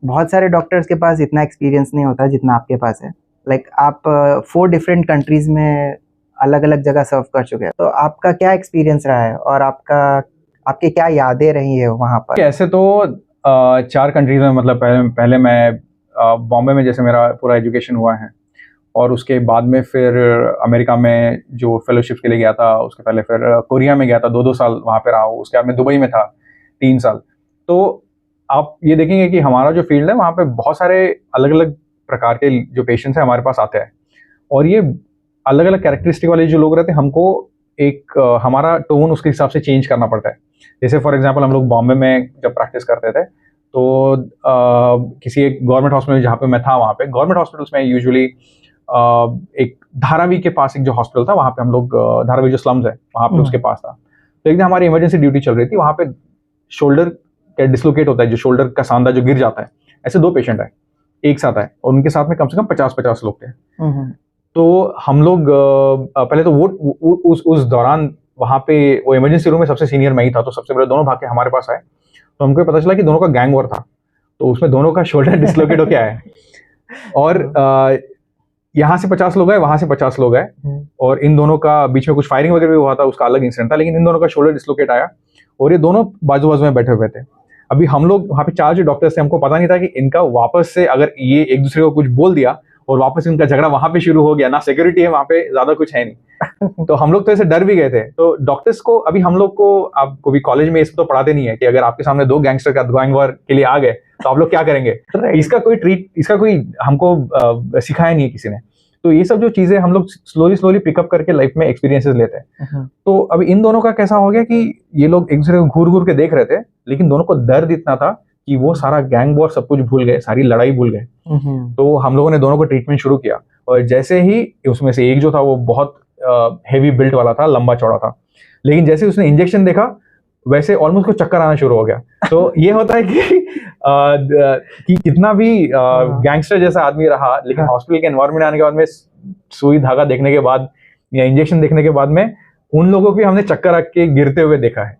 बहुत सारे डॉक्टर्स के पास इतना एक्सपीरियंस नहीं होता जितना आपके पास है। आप 4 डिफरेंट कंट्रीज में अलग अलग जगह सर्व कर चुके हैं, तो आपका क्या एक्सपीरियंस रहा है और आपकी क्या यादें रही है वहाँ पर? ऐसे तो 4 कंट्रीज में, मतलब पहले मैं बॉम्बे में जैसे मेरा पूरा एजुकेशन हुआ है, और उसके बाद में फिर अमेरिका में जो फेलोशिप के लिए गया था, उसके पहले फिर कोरिया में गया था, 2-2 साल वहाँ पे रहा हूँ। उसके बाद में दुबई में था 3 साल। तो आप ये देखेंगे कि हमारा जो फील्ड है वहाँ पे बहुत सारे अलग अलग प्रकार के जो पेशेंट्स हैं हमारे पास आते हैं, और ये अलग अलग कैरेक्टरिस्टिक वाले जो लोग रहते हैं, हमको एक हमारा टोन उसके हिसाब से चेंज करना पड़ता है। जैसे फॉर एग्जांपल हम लोग बॉम्बे में जब प्रैक्टिस करते थे, तो किसी एक गवर्नमेंट हॉस्पिटल जहाँ पे मैं था, वहाँ पे गवर्नमेंट हॉस्पिटल्स में यूजुअली एक धारावी के पास एक जो हॉस्पिटल था, वहाँ पे हम लोग धारावी जो स्लम्स है वहाँ पे उसके पास था। तो एक दिन हमारी इमरजेंसी ड्यूटी चल रही थी, वहाँ पे शोल्डर का डिसलोकेट होता है, जो शोल्डर का सांधा जो गिर जाता है। ऐसे 2 पेशेंट है एक साथ आए, और उनके साथ में कम से कम 50-50 लोग थे। तो हम लोग पहले तो वो उस दौरान वहाँ पे वो इमरजेंसी रूम में सबसे सीनियर मैं ही था, तो सबसे पहले दोनों भाग के हमारे पास आए। तो हमको पता चला कि दोनों का गैंग वॉर था, तो उसमें दोनों का शोल्डर डिसलोकेट होके आया है। और यहाँ से 50 लोग आए, वहां से 50 लोग आए, और इन दोनों का बीच में कुछ फायरिंग वगैरह भी हुआ था, उसका अलग इंसिडेंट था, लेकिन इन दोनों का शोल्डर डिसलोकेट आया, और ये दोनों बाजू बाजू में बैठे हुए थे। अभी हम लोग वहाँ पे 4 जो डॉक्टर्स थे, हमको पता नहीं था कि इनका वापस से अगर ये एक दूसरे को कुछ बोल दिया और वापस इनका झगड़ा वहां पे शुरू हो गया, ना सिक्योरिटी है वहाँ पे, ज्यादा कुछ है नहीं। तो हम लोग तो ऐसे डर भी गए थे। तो डॉक्टर्स को, अभी हम लोग को, आपको भी कॉलेज में इसको तो पढ़ाते नहीं है कि अगर आपके सामने 2 गैंगस्टर का गैंग वॉर के लिए आ गए तो आप लोग क्या करेंगे। इसका कोई हमको सिखाया नहीं है किसी ने। तो ये सब जो चीजें हम लोग स्लोली पिकअप करके लाइफ में एक्सपीरियंसेस लेते हैं। तो अभी इन दोनों का कैसा हो गया कि ये लोग एक दूसरे को घूर घूर के देख रहे थे, लेकिन दोनों को दर्द इतना था कि वो सारा गैंग वॉर सब कुछ भूल गए, सारी लड़ाई भूल गए। तो हम लोगों ने दोनों को ट्रीटमेंट शुरू किया, और जैसे ही उसमें से एक जो था वो बहुत हेवी बिल्ट वाला था, लंबा चौड़ा था, लेकिन जैसे उसने इंजेक्शन देखा वैसे ऑलमोस्ट को चक्कर आना शुरू हो गया। तो ये होता है कि कितना भी गैंगस्टर जैसा आदमी रहा, लेकिन हॉस्पिटल के एनवायरनमेंट आने के बाद में, सुई धागा देखने के बाद या इंजेक्शन देखने के बाद में, उन लोगों को हमने चक्कर आके गिरते हुए देखा है।